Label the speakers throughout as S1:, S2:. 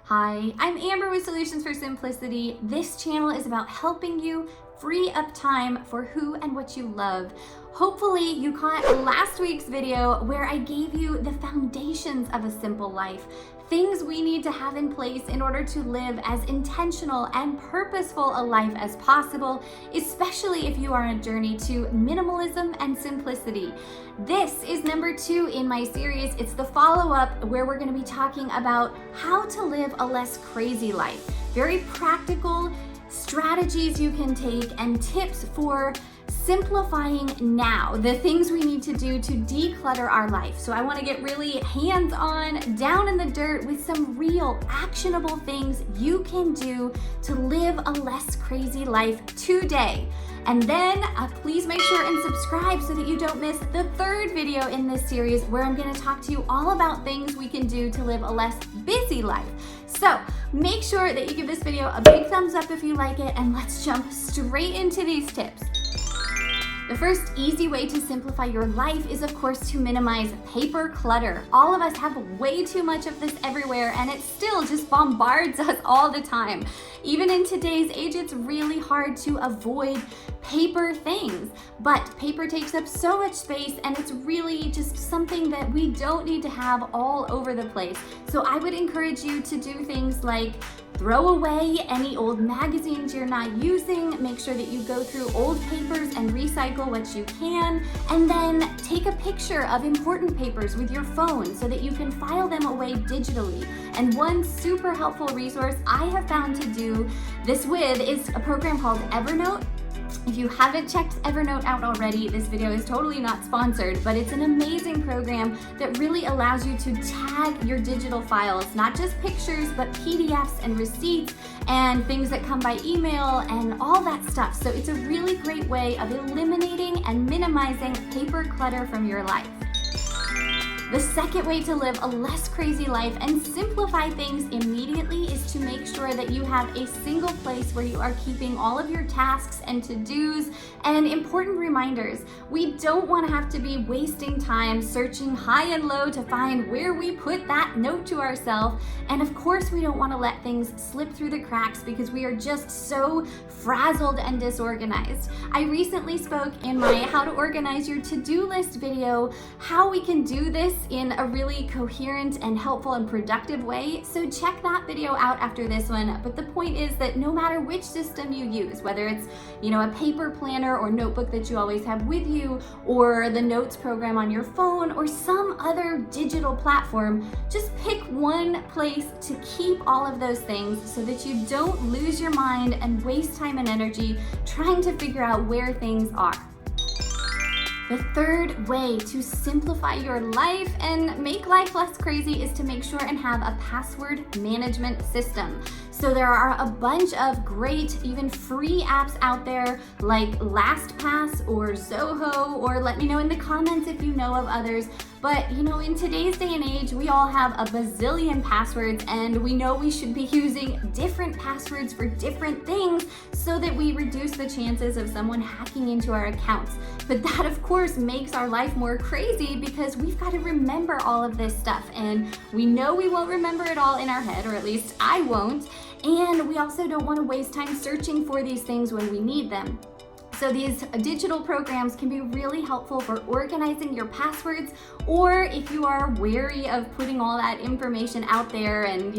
S1: Hi, I'm Amber with Solutions for Simplicity. This channel is about helping you free up time for who and what you love. Hopefully you caught last week's video where I gave you the foundations of a simple life, things we need to have in place in order to live as intentional and purposeful a life as possible, especially if you are on a journey to minimalism and simplicity. This is number 2 in my series. It's the follow-up where we're going to be talking about how to live a less crazy life. Very practical strategies you can take and tips for simplifying now, the things we need to do to declutter our life. So I want to get really hands-on, down in the dirt with some real actionable things you can do to live a less crazy life today. And then please make sure and subscribe so that you don't miss the 3rd video in this series where I'm going to talk to you all about things we can do to live a less busy life. So make sure that you give this video a big thumbs up if you like it, and let's jump straight into these tips. The first easy way to simplify your life is, of course, to minimize paper clutter. All of us have way too much of this everywhere, and it still just bombards us all the time. Even in today's age, it's really hard to avoid paper things, but paper takes up so much space, and it's really just something that we don't need to have all over the place. So I would encourage you to do things like throw away any old magazines you're not using, make sure that you go through old papers and recycle what you can, and then take a picture of important papers with your phone so that you can file them away digitally. And one super helpful resource I have found to do this with is a program called Evernote. If you haven't checked Evernote out already, this video is totally not sponsored, but it's an amazing program that really allows you to tag your digital files, not just pictures, but PDFs and receipts and things that come by email and all that stuff. So it's a really great way of eliminating and minimizing paper clutter from your life. The second way to live a less crazy life and simplify things immediately is to make sure that you have a single place where you are keeping all of your tasks and to-dos and important reminders. We don't want to have to be wasting time searching high and low to find where we put that note to ourselves. And of course, we don't want to let things slip through the cracks because we are just so frazzled and disorganized. I recently spoke in my How to Organize Your To-Do List video how we can do this in a really coherent and helpful and productive way. So check that video out after this one. But the point is that no matter which system you use, whether it's, a paper planner or notebook that you always have with you, or the notes program on your phone, or some other digital platform, just pick one place to keep all of those things so that you don't lose your mind and waste time and energy trying to figure out where things are. The third way to simplify your life and make life less crazy is to make sure and have a password management system. So there are a bunch of great, even free apps out there like LastPass or Zoho, or let me know in the comments if you know of others. But in today's day and age, we all have a bazillion passwords, and we know we should be using different passwords for different things so that we reduce the chances of someone hacking into our accounts. But that, of course, makes our life more crazy because we've got to remember all of this stuff, and we know we won't remember it all in our head, or at least I won't. And we also don't want to waste time searching for these things when we need them. So these digital programs can be really helpful for organizing your passwords, or if you are wary of putting all that information out there and,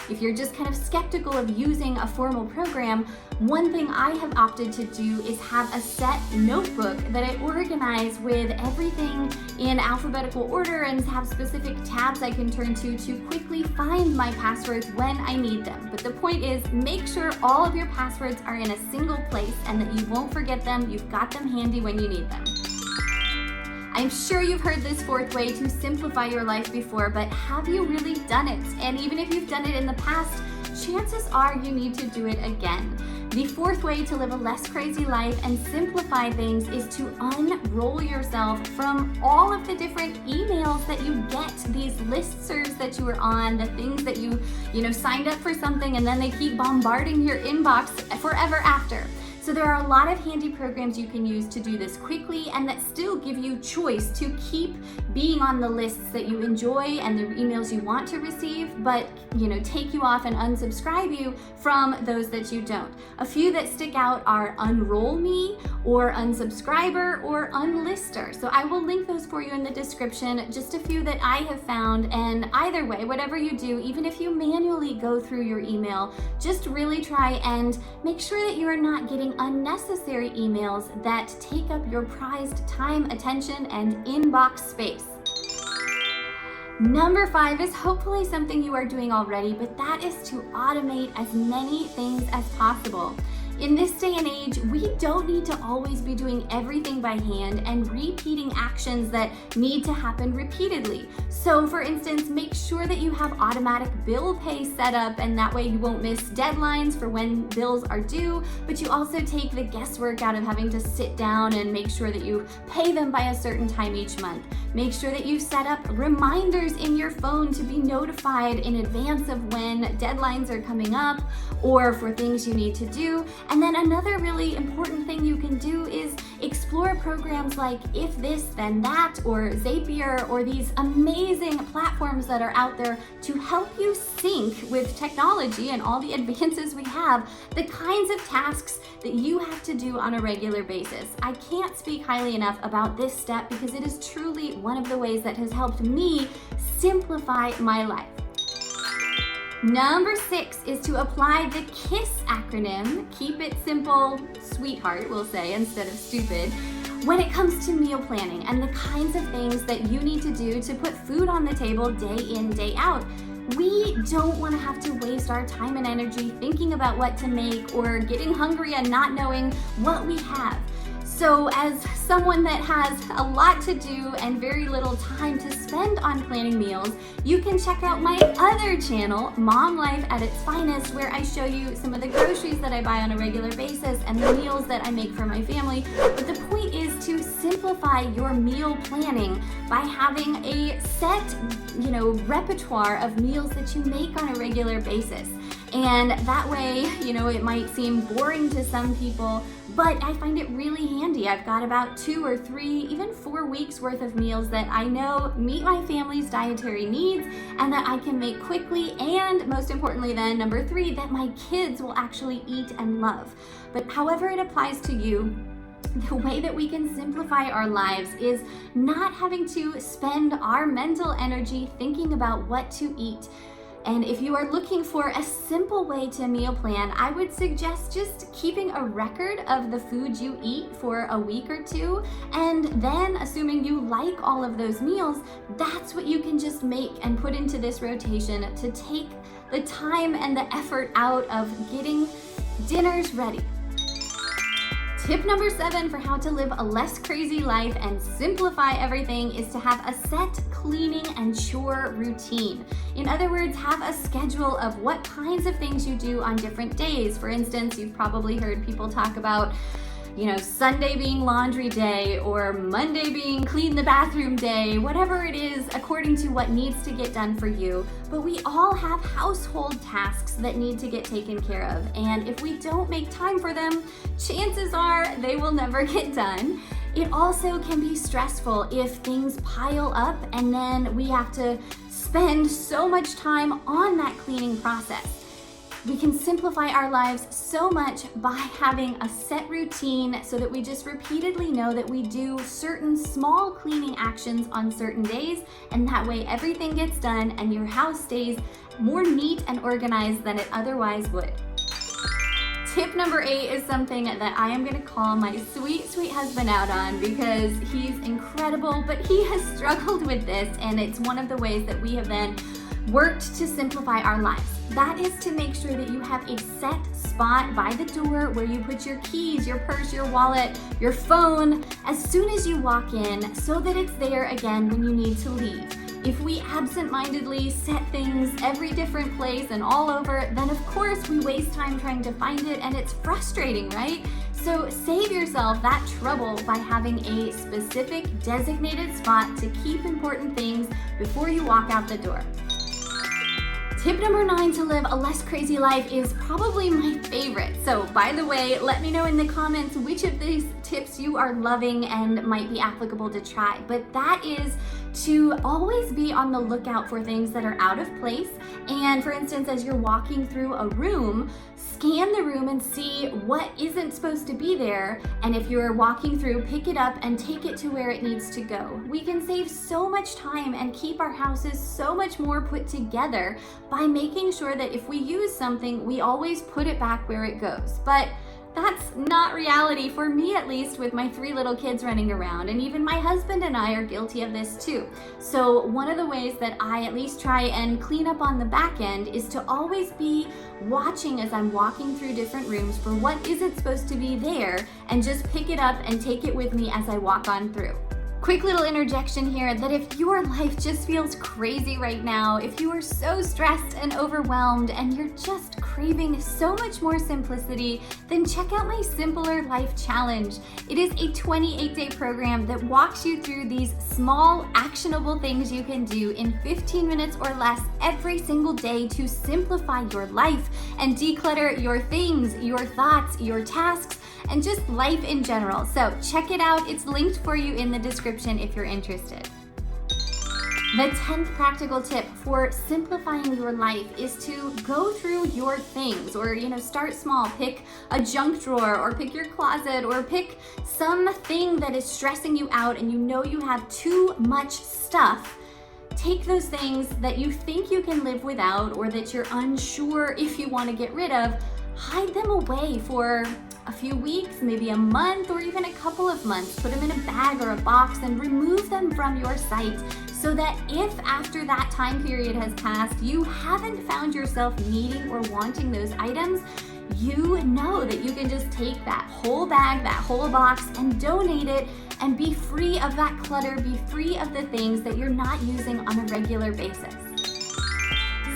S1: if you're just kind of skeptical of using a formal program, one thing I have opted to do is have a set notebook that I organize with everything in alphabetical order and have specific tabs I can turn to quickly find my passwords when I need them. But the point is, make sure all of your passwords are in a single place and that you won't forget them. You've got them handy when you need them. I'm sure you've heard this 4th way to simplify your life before, but have you really done it? And even if you've done it in the past, chances are you need to do it again. The 4th way to live a less crazy life and simplify things is to unroll yourself from all of the different emails that you get, these listservs that you were on, the things that you signed up for something and then they keep bombarding your inbox forever after. So there are a lot of handy programs you can use to do this quickly and that still give you choice to keep being on the lists that you enjoy and the emails you want to receive, but take you off and unsubscribe you from those that you don't. A few that stick out are Unroll Me or Unsubscriber or Unlister. So I will link those for you in the description, just a few that I have found. And either way, whatever you do, even if you manually go through your email, just really try and make sure that you are not getting unnecessary emails that take up your prized time, attention, and inbox space. Number 5 is hopefully something you are doing already, but that is to automate as many things as possible. In this day and age, we don't need to always be doing everything by hand and repeating actions that need to happen repeatedly. So for instance, make sure that you have automatic bill pay set up, and that way you won't miss deadlines for when bills are due, but you also take the guesswork out of having to sit down and make sure that you pay them by a certain time each month. Make sure that you set up reminders in your phone to be notified in advance of when deadlines are coming up or for things you need to do. And then another really important thing you can do is explore programs like If This Then That or Zapier or these amazing platforms that are out there to help you sync with technology and all the advances we have, the kinds of tasks that you have to do on a regular basis. I can't speak highly enough about this step because it is truly one of the ways that has helped me simplify my life. Number 6 is to apply the KISS acronym, keep it simple, sweetheart, we'll say, instead of stupid, when it comes to meal planning and the kinds of things that you need to do to put food on the table day in, day out. We don't want to have to waste our time and energy thinking about what to make or getting hungry and not knowing what we have. So as someone that has a lot to do and very little time to spend on planning meals, you can check out my other channel, Mom Life at its Finest, where I show you some of the groceries that I buy on a regular basis and the meals that I make for my family. But the point is to simplify your meal planning by having a set, repertoire of meals that you make on a regular basis. And that way, it might seem boring to some people, but I find it really handy. I've got about 2 or 3, even 4 weeks worth of meals that I know meet my family's dietary needs and that I can make quickly, and most importantly then, number 3, that my kids will actually eat and love. But however it applies to you, the way that we can simplify our lives is not having to spend our mental energy thinking about what to eat. And if you are looking for a simple way to meal plan, I would suggest just keeping a record of the food you eat for a week or 2, and then assuming you like all of those meals, that's what you can just make and put into this rotation to take the time and the effort out of getting dinners ready. Tip number 7 for how to live a less crazy life and simplify everything is to have a set cleaning and chore routine. In other words, have a schedule of what kinds of things you do on different days. For instance, you've probably heard people talk about Sunday being laundry day or Monday being clean the bathroom day, whatever it is according to what needs to get done for you. But we all have household tasks that need to get taken care of. And if we don't make time for them, chances are they will never get done. It also can be stressful if things pile up and then we have to spend so much time on that cleaning process. We can simplify our lives so much by having a set routine so that we just repeatedly know that we do certain small cleaning actions on certain days, and that way everything gets done and your house stays more neat and organized than it otherwise would. Tip number 8 is something that I am going to call my sweet, sweet husband out on because he's incredible, but he has struggled with this, and it's one of the ways that we have then worked to simplify our lives. That is to make sure that you have a set spot by the door where you put your keys, your purse, your wallet, your phone as soon as you walk in, so that it's there again when you need to leave. If we absent-mindedly set things every different place and all over, then of course we waste time trying to find it, and it's frustrating, right? So save yourself that trouble by having a specific designated spot to keep important things before you walk out the door. Tip number 9 to live a less crazy life is probably my favorite. So by the way, let me know in the comments which of these tips you are loving and might be applicable to try. But that is to always be on the lookout for things that are out of place. And for instance, as you're walking through a room, scan the room and see what isn't supposed to be there. And if you're walking through, pick it up and take it to where it needs to go. We can save so much time and keep our houses so much more put together by making sure that if we use something, we always put it back where it goes. But that's not reality, for me at least, with my 3 little kids running around, and even my husband and I are guilty of this too. So one of the ways that I at least try and clean up on the back end is to always be watching as I'm walking through different rooms for what isn't supposed to be there, and just pick it up and take it with me as I walk on through. Quick little interjection here that if your life just feels crazy right now, if you are so stressed and overwhelmed and you're just craving so much more simplicity, then check out my Simpler Life Challenge. It is a 28-day program that walks you through these small, actionable things you can do in 15 minutes or less every single day to simplify your life and declutter your things, your thoughts, your tasks, and just life in general. So check it out. It's linked for you in the description if you're interested. The 10th practical tip for simplifying your life is to go through your things, or start small. Pick a junk drawer, or pick your closet, or pick something that is stressing you out and you have too much stuff. Take those things that you think you can live without, or that you're unsure if you want to get rid of, hide them away for a few weeks, maybe a month, or even a couple of months. Put them in a bag or a box and remove them from your sight, so that if after that time period has passed, you haven't found yourself needing or wanting those items, you know that you can just take that whole bag, that whole box, and donate it and be free of that clutter, be free of the things that you're not using on a regular basis.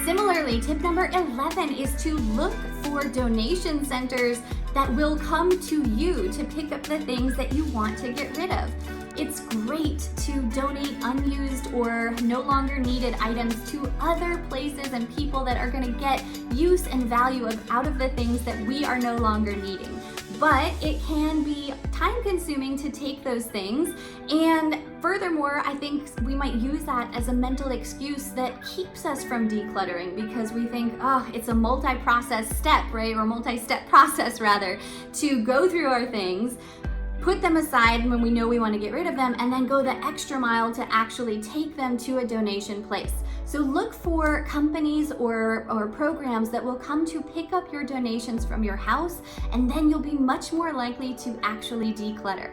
S1: Similarly, tip number 11 is to look for donation centers that will come to you to pick up the things that you want to get rid of. It's great to donate unused or no longer needed items to other places and people that are going to get use and value out of the things that we are no longer needing. But it can be time consuming to take those things, and furthermore, I think we might use that as a mental excuse that keeps us from decluttering, because we think, oh, it's a multi-process step, right? Or multi-step process rather, to go through our things, put them aside when we know we want to get rid of them, and then go the extra mile to actually take them to a donation place. So look for companies or programs that will come to pick up your donations from your house, and then you'll be much more likely to actually declutter.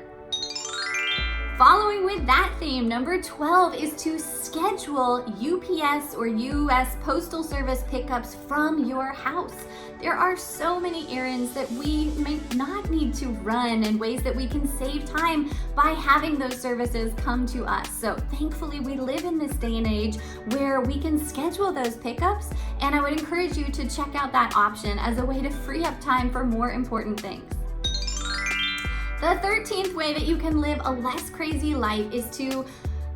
S1: Following with that theme, number 12 is to schedule UPS or US Postal Service pickups from your house. There are so many errands that we may not need to run, and ways that we can save time by having those services come to us. So thankfully, we live in this day and age where we can schedule those pickups, and I would encourage you to check out that option as a way to free up time for more important things. The 13th way that you can live a less crazy life is to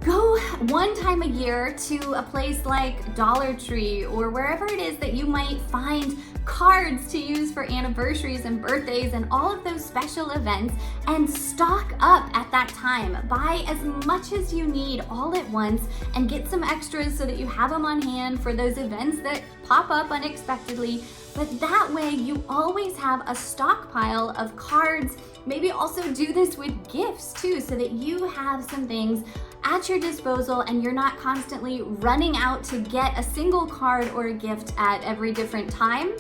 S1: go one time a year to a place like Dollar Tree or wherever it is that you might find cards to use for anniversaries and birthdays and all of those special events, and stock up at that time. Buy as much as you need all at once and get some extras so that you have them on hand for those events that pop up unexpectedly. But that way you always have a stockpile of cards. Maybe also do this with gifts too, so that you have some things at your disposal and you're not constantly running out to get a single card or a gift at every different time.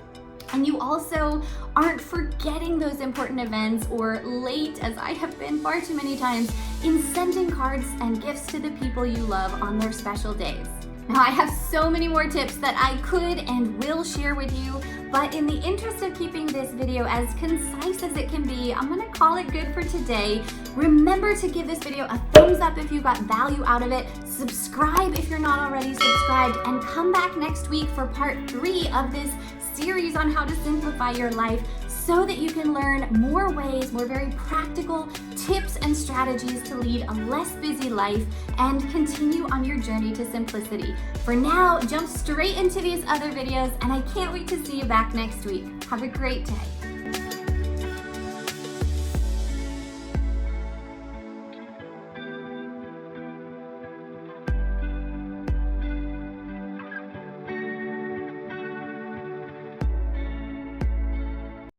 S1: And you also aren't forgetting those important events or late, as I have been far too many times, in sending cards and gifts to the people you love on their special days. Now, I have so many more tips that I could and will share with you, but in the interest of keeping this video as concise as it can be, I'm gonna call it good for today. Remember to give this video a thumbs up if you got value out of it, subscribe if you're not already subscribed, and come back next week for part 3 of this series on how to simplify your life, so that you can learn more ways, more very practical tips and strategies to lead a less busy life and continue on your journey to simplicity. For now, jump straight into these other videos, and I can't wait to see you back next week. Have a great day.